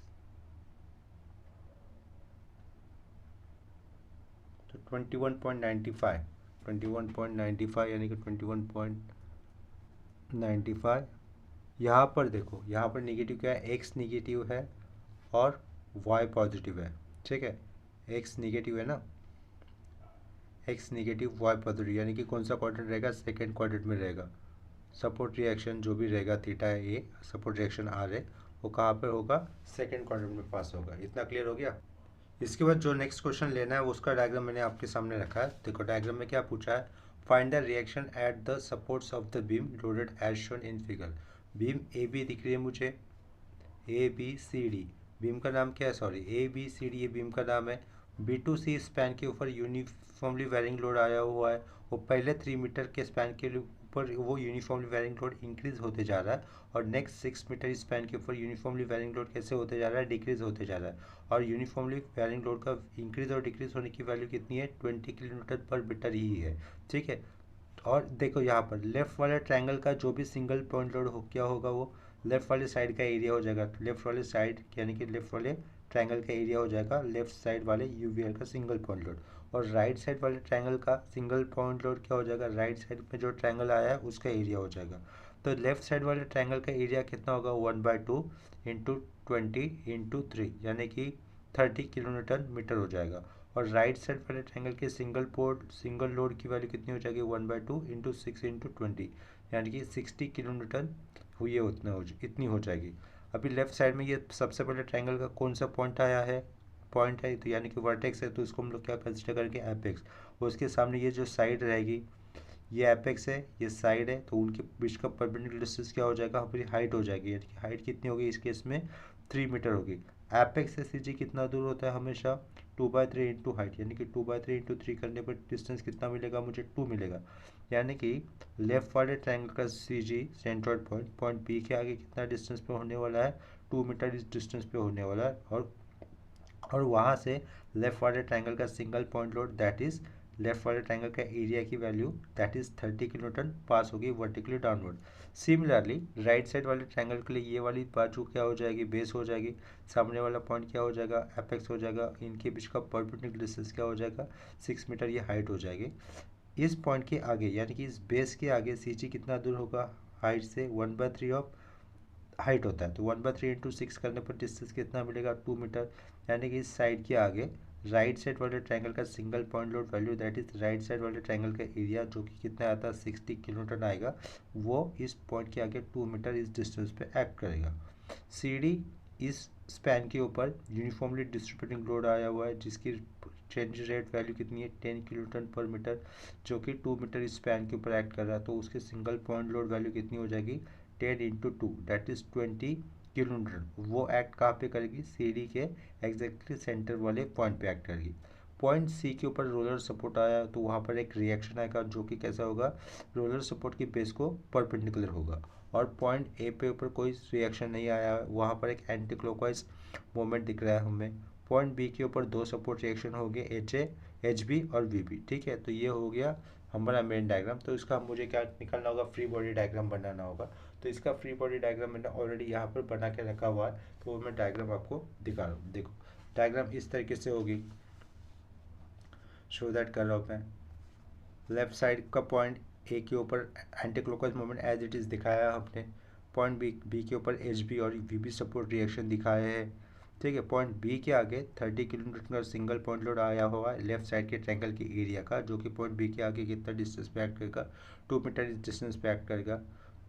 तो 21.95 यानी कि 21.95। यहाँ पर देखो, यहाँ पर निगेटिव क्या है, एक्स निगेटिव है और वाई पॉजिटिव है। ठीक है, एक्स निगेटिव है ना, एक्स निगेटिव वाई पॉजिटिव, यानी कि कौन सा क्वाड्रेंट रहेगा, सेकेंड क्वाड्रेंट में रहेगा। सपोर्ट रिएक्शन जो भी रहेगा theta A, support reaction R A, वो कहाँ पर होगा, सेकेंड क्वाड्रेंट में पास होगा। इतना क्लियर हो गया। इसके बाद जो नेक्स्ट क्वेश्चन लेना है उसका डायग्राम मैंने आपके सामने रखा है। देखो डायग्राम में क्या पूछा है, find the reaction at the supports of the beam loaded as shown in figure. Beam A B दिख रही है मुझे, A B C D, beam का नाम क्या है, sorry A B C D ये बीम का नाम है। बी टू सी स्पैन के ऊपर यूनिफॉर्मली वेरिंग लोड आया हुआ है। वो पहले 3 मीटर के स्पैन के ऊपर वो यूनिफॉर्मली वेरिंग लोड इंक्रीज होते जा रहा है, और नेक्स्ट 6 मीटर स्पैन के ऊपर यूनिफॉर्मली वेरिंग लोड कैसे होते जा रहा है, डिक्रीज होते जा रहा है। और यूनिफॉर्मली वेरिंग लोड का इंक्रीज और डिक्रीज होने की वैल्यू कितनी है, 20 किलोमीटर पर मीटर ही है। ठीक है, और देखो यहाँ पर लेफ्ट वाले ट्रायंगल का जो भी सिंगल पॉइंट लोड हो क्या होगा, वो लेफ्ट वाले साइड का एरिया हो जाएगा। लेफ्ट वाले साइड यानी कि लेफ्ट वाले ट्रायंगल का एरिया हो जाएगा लेफ्ट साइड वाले यूवीआर का सिंगल पॉइंट लोड, और राइट साइड वाले ट्रायंगल का सिंगल पॉइंट लोड क्या हो जाएगा, राइट साइड में जो ट्रायंगल आया है उसका एरिया हो जाएगा। तो लेफ्ट साइड वाले ट्रायंगल का एरिया कितना होगा, 1/2 इंटू 20 इंटू 3 यानी कि 30 किलोमीटर मीटर हो जाएगा। और राइट साइड वाले ट्रायंगल के सिंगल लोड की वैल्यू कितनी हो जाएगी, 1/2 इंटू 6 इंटू 20 यानी कि 60 किलोमीटर हुई है, इतनी हो जाएगी। अभी लेफ्ट साइड में ये सबसे पहले ट्रायंगल का कौन सा पॉइंट आया है, पॉइंट है तो यानी कि वर्टेक्स है, तो इसको हम लोग क्या कंसिडर करेंगे, एपेक्स। उसके सामने ये जो साइड रहेगी ये एपेक्स है, ये साइड है, तो उनके बीच का परपेंडिकुलर डिस्टेंस क्या हो जाएगा, हमारी हाइट हो जाएगी, यानी कि हाइट कितनी होगी इस केस में 3 मीटर होगी। एपेक्स से सी कितना दूर होता है हमेशा 2/3 इंटू हाइट, यानी कि 2/3 इंटू 3 करने पर डिस्टेंस कितना मिलेगा, मुझे 2 मिलेगा। यानी कि लेफ्ट वाले ट्रायंगल का सी सेंट्रोइड पॉइंट पॉइंट बी के आगे कितना डिस्टेंस पे होने वाला है, 2 मीटर इस डिस्टेंस पे होने वाला है। और वहाँ से लेफ्ट वाले ट्रायंगल का single point load that is left वाले ट्रायंगल का एरिया की वैल्यू दैट इज 30 किलोन्यूटन पास होगी vertically downward. Similarly right side वाले ट्रायंगल के लिए ये वाली बाजू क्या हो जाएगी, बेस हो जाएगी, सामने वाला पॉइंट क्या हो जाएगा, एपेक्स हो जाएगा, इनके बीच का परपेंडिकुलर डिस्टेंस क्या हो जाएगा 6 मीटर, ये हाइट हो जाएगी। इस पॉइंट के आगे यानी कि इस बेस के आगे सी कितना दूर होगा हाइट से 1/3 ऑफ हाइट होता है, तो 1/3 इंटू 6 करने पर डिस्टेंस कितना मिलेगा 2 मीटर। यानी कि इस साइड के आगे राइट साइड वाले ट्रायंगल का single point load value that is right side वाले ट्रायंगल का एरिया जो कि कितना आता है 60 किलोमीटर आएगा, वो इस पॉइंट के आगे 2 मीटर इस डिस्टेंस पे एक्ट करेगा। सी इस स्पैन के ऊपर यूनिफॉर्मली डिस्ट्रीब्यूटिंग लोड आया हुआ है जिसकी चेंज रेट वैल्यू कितनी है 10 किलोटन पर मीटर, जो कि 2 मीटर इस स्पैन के ऊपर एक्ट कर रहा है, तो उसके सिंगल पॉइंट लोड वैल्यू कितनी हो जाएगी 10 इंटू 2 दैट इज 20 किलोमीटर। वो एक्ट कहाँ पे करेगी, सी के एग्जैक्टली सेंटर वाले पॉइंट पे एक्ट करेगी। पॉइंट सी के ऊपर रोलर सपोर्ट आया तो वहाँ पर एक रिएक्शन आएगा जो कि कैसा होगा, रोलर सपोर्ट की बेस को परपेंडिकुलर होगा। और पॉइंट ए पे ऊपर कोई रिएक्शन नहीं आया है, वहाँ पर एक एंटी क्लॉकवाइज मोमेंट दिख रहा है हमें। पॉइंट बी के ऊपर दो सपोर्ट रिएक्शन हो गए एच बी और वी बी, ठीक है। तो ये हो गया हमारा मेन डायग्राम। तो इसका मुझे क्या निकालना होगा, फ्री बॉडी डायग्राम बनाना होगा। तो इसका फ्री बॉडी डायग्राम मैंने ऑलरेडी यहाँ पर बना के रखा हुआ है, तो वो मैं डायग्राम आपको दिखा रहा हूँ। देखो डायग्राम इस तरीके से होगी, शो दैट कर रहा हूँ मैं। लेफ्ट साइड का पॉइंट ए के ऊपर anti clockwise moment as it is दिखाया है हमने। पॉइंट बी के ऊपर एच बी और वी बी सपोर्ट रिएक्शन दिखाए हैं, ठीक है। पॉइंट बी के आगे 30 किलोमीटर का सिंगल पॉइंट लोड आया हुआ है लेफ्ट साइड के ट्रायंगल के एरिया का, जो कि पॉइंट बी के आगे कितना डिस्टेंस पे एक्ट करेगा 2 मीटर इस डिस्टेंस पे एक्ट करेगा।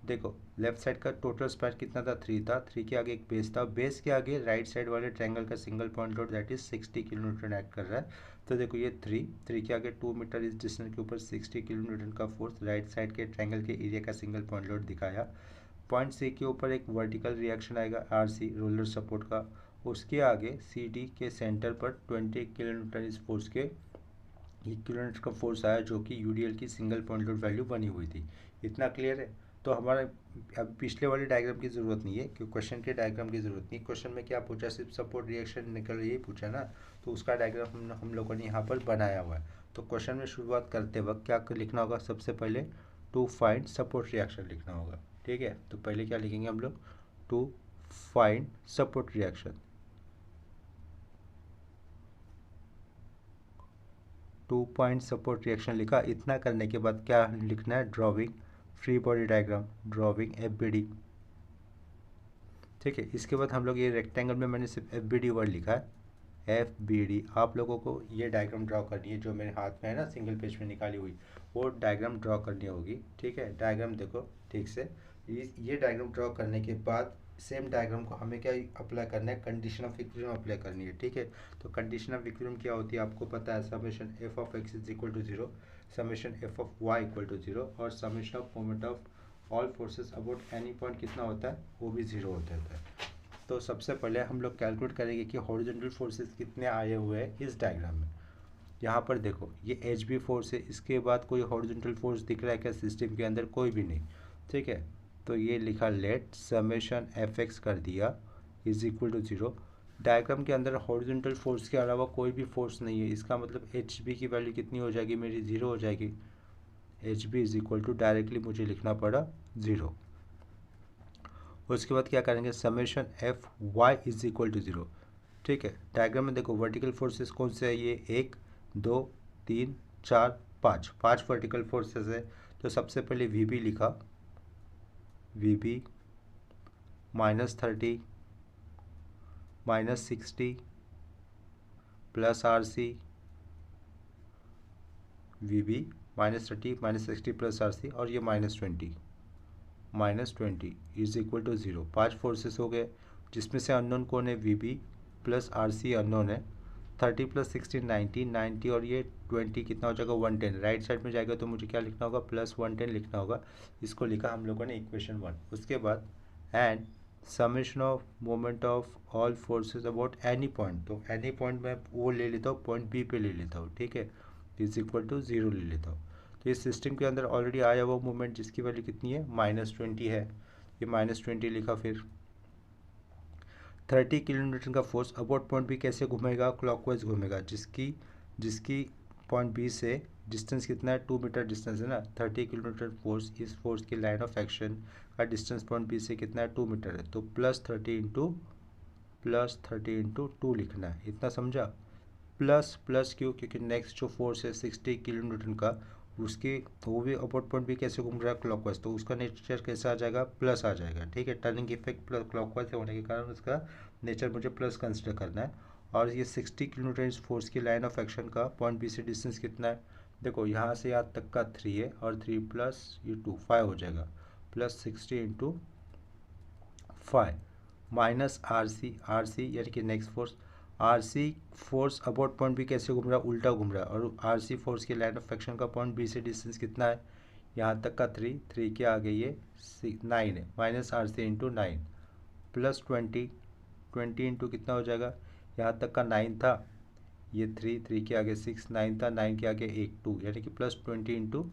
देखो लेफ्ट साइड का टोटल स्पैन कितना था 3 था, 3 के आगे एक बेस था, बेस के आगे राइट साइड वाले ट्रायंगल का single point load that is 60 kilometre act कर रहा है। तो देखो ये 3 के आगे 2 मीटर इस डिस्टेंस के ऊपर 60 किलोमीटर का फोर्स राइट साइड के ट्रायंगल के एरिया का सिंगल पॉइंट लोड दिखाया। पॉइंट सी के ऊपर एक वर्टिकल रिएक्शन आएगा आर सी रोलर सपोर्ट का, उसके आगे सी डी के सेंटर पर 20 किलोमीटर इस फोर्स के इक्विवेलेंट का फोर्स आया जो कि यूडीएल की सिंगल पॉइंट लोड वैल्यू बनी हुई थी। इतना क्लियर है। तो हमारा अब पिछले वाले डायग्राम की ज़रूरत नहीं है क्योंकि क्वेश्चन के डायग्राम की ज़रूरत नहीं। क्वेश्चन में क्या पूछा, सिर्फ सपोर्ट रिएक्शन निकल यही पूछा ना, तो उसका डायग्राम हम लोगों ने यहाँ पर बनाया हुआ है। तो क्वेश्चन में शुरुआत करते वक्त क्या लिखना होगा, सबसे पहले टू फाइंड सपोर्ट रिएक्शन लिखना होगा, ठीक है। तो पहले क्या लिखेंगे हम लोग, to find support reaction, 2 point support reaction लिखा। इतना करने के बाद क्या लिखना है, drawing free body diagram, drawing F B D, ठीक है। इसके बाद हम लोग ये रेक्टेंगल में मैंने सिर्फ एफ बी डी वर्ड लिखा है, एफ बी डी। आप लोगों को ये डायग्राम ड्रॉ करनी है जो मेरे हाथ में है ना सिंगल पेज में निकाली हुई, वो डायग्राम ड्रॉ करनी होगी, ठीक है। डायग्राम देखो ठीक से, ये डायग्राम ड्रॉ करने के बाद सेम डायग्राम को हमें क्या अप्लाई करना है, कंडीशन ऑफ इक्विलिब्रियम अप्लाई करनी है, ठीक है। तो कंडीशन ऑफ इक्विलिब्रियम क्या होती है आपको पता है, summation F of X is equal to 0, summation F of Y equal to 0 और summation of moment of all forces about any point कितना होता है, वो भी 0 होता है। तो सबसे पहले हम लोग कैलकुलेट करेंगे कि हॉरिजॉन्टल फोर्सेस कितने आए हुए हैं इस डायग्राम में। यहाँ पर देखो ये एच बी फोर्स है, इसके बाद कोई हॉरिजॉन्टल फोर्स दिख रहा है क्या सिस्टम के अंदर, कोई भी नहीं, ठीक है। तो ये लिखा लेट समेशन एफ एक्स कर दिया इज इक्वल टू 0। डायग्राम के अंदर हॉरिजॉन्टल फोर्स के अलावा कोई भी फोर्स नहीं है, इसका मतलब एच बी की वैल्यू कितनी हो जाएगी मेरी, 0 हो जाएगी। H B is equal to directly मुझे लिखना पड़ा 0। उसके बाद क्या करेंगे, summation F Y is equal to 0, ठीक है। डायग्राम में देखो वर्टिकल फोर्सेस कौन से है, ये 1 2 3 4 5 वर्टिकल फोर्सेस है। तो सबसे पहले वी बी लिखा, V B -30 -60 plus R C, V B -30 -60 plus R C, और ये -20 इज इक्वल टू 0। 5 फोर्सेस हो गए जिसमें से अननोन कौन है, V B plus R C unknown है, 30 + 16 90, 90 और ये 20 कितना हो जाएगा 110। राइट साइड में जाएगा तो मुझे क्या लिखना होगा +110 लिखना होगा। इसको लिखा हम लोगों ने इक्वेशन 1। उसके बाद and summation of moment of all forces about any point, तो एनी पॉइंट मैं वो ले लेता हूँ, पॉइंट बी पे ले लेता हूँ, ठीक है, इज इक्वल टू 0 ले लेता हूँ। तो इस सिस्टम के अंदर ऑलरेडी आया हुआ मोमेंट जिसकी वैल्यू कितनी है -20 है, ये -20 लिखा। फिर 30 किलोमीटर का फोर्स अबाउट पॉइंट बी कैसे घूमेगा, क्लॉकवाइज घूमेगा, जिसकी पॉइंट बी से डिस्टेंस कितना है 2 मीटर डिस्टेंस है ना। 30 किलोमीटर फोर्स, इस फोर्स की लाइन ऑफ एक्शन का डिस्टेंस पॉइंट बी से कितना है 2 मीटर है, तो +30 इंटू 2 लिखना है। इतना समझा। प्लस क्यों, क्योंकि नेक्स्ट जो फोर्स है 60 किलो न्यूटन का, उसकी वो भी अबाउट पॉइंट भी कैसे घूम रहा है क्लॉकवाइज, तो उसका नेचर कैसा आ जाएगा प्लस आ जाएगा, ठीक है। टर्निंग इफेक्ट प्लस क्लॉकवाइज होने के कारण उसका नेचर मुझे प्लस कंसिडर करना है। और ये 60 किलो न्यूटन इस फोर्स की लाइन ऑफ एक्शन का पॉइंट बी से डिस्टेंस कितना है, देखो यहाँ से यहाँ तक का 3 है और 3 प्लस ये 2 5 हो जाएगा, +60 इंटू 5 माइनस आर सी यानी कि next force. R C force about point B कैसे घूम रहा है, उल्टा घूम रहा है, और आर सी फोर्स की लाइन ऑफ एक्शन का पॉइंट बी से डिस्टेंस कितना है, यहाँ तक का 3 के आगे ये 9 है, minus R C into 9 +20 into कितना हो जाएगा, यहाँ तक का 9 था, ये 3 के आगे 6, 9 था, 9 के आगे 1 2, यानी कि +20 इंटू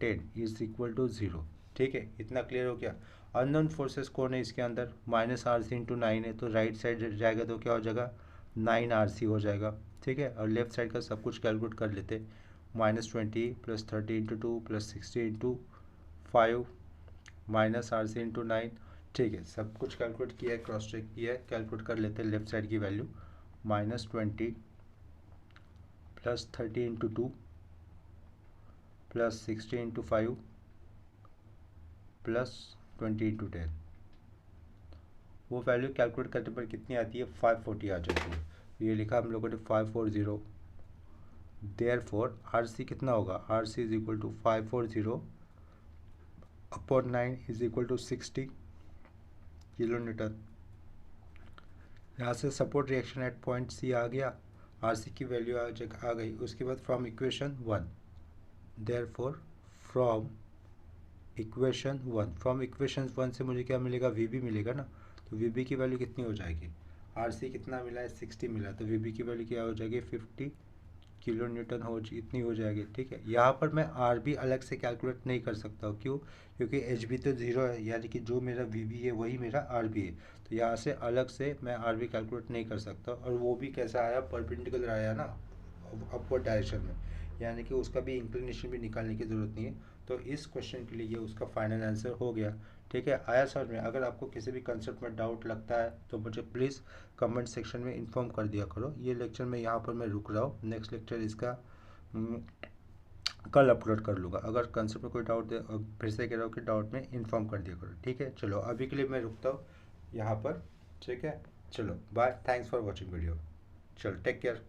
10 इज इक्वल टू 0, ठीक है। इतना क्लियर हो गया। अननोन फोर्सेस कौन है इसके अंदर, -RC इंटू 9 है, तो राइट साइड जाएगा तो क्या हो जाएगा 9RC हो जाएगा, ठीक है। और लेफ्ट साइड का सब कुछ कैलकुलेट कर लेते, -20 + 30 इंटू 2 + 60 इंटू 5 -RC इंटू 9, ठीक है। सब कुछ कैलकुलेट किया है, क्रॉस चेक किया है, कैलकुलेट कर लेते हैं लेफ्ट साइड की वैल्यू। -20 + 30 इंटू 2 + 60 इंटू 5 + 20 इंटू 10, वो वैल्यू कैलकुलेट करने पर कितनी आती है 540 आ जाती है। ये लिखा हम लोगों ने 540। देयरफॉर आर सी कितना होगा, R C is equal to 540 upon 9 is equal to 60 kilonewton. यहाँ से support reaction at point C आ गया, आर सी की वैल्यू आ गई। उसके बाद from equation 1, therefore from equation 1 से मुझे क्या मिलेगा, वी बी मिलेगा ना। तो वी बी की वैल्यू कितनी हो जाएगी, आर सी कितना मिला है 60 मिला, तो वी बी की वैल्यू क्या हो जाएगी 50 किलो न्यूटन इतनी हो जाएगी, ठीक है। यहाँ पर मैं आर बी अलग से कैलकुलेट नहीं कर सकता हूँ, क्यों, क्योंकि एच बी तो 0 है, यानी कि जो मेरा वी बी है वही मेरा आर बी है। तो यहाँ से अलग से मैं आर बी कैलकुलेट नहीं कर सकता, और वो भी कैसा आया, परपेंडिकुलर आया ना अपवर्ड डायरेक्शन में, यानी कि उसका भी इंक्लिनेशन भी निकालने की ज़रूरत नहीं है। तो इस क्वेश्चन के लिए ये उसका फाइनल आंसर हो गया, ठीक है। आया समझ में। अगर आपको किसी भी कंसेप्ट में डाउट लगता है तो मुझे प्लीज़ कमेंट सेक्शन में इन्फॉर्म कर दिया करो। ये लेक्चर में यहाँ पर मैं रुक रहा हूँ, नेक्स्ट लेक्चर इसका कल अपलोड कर लूँगा। अगर कंसेप्ट में कोई डाउट फिर से कह रहा हूँ कि डाउट में इन्फॉर्म कर दिया करो, ठीक है। चलो अभी के लिए मैं रुकता हूँ यहाँ पर, ठीक है। चलो bye, thanks for watching video, चलो टेक केयर।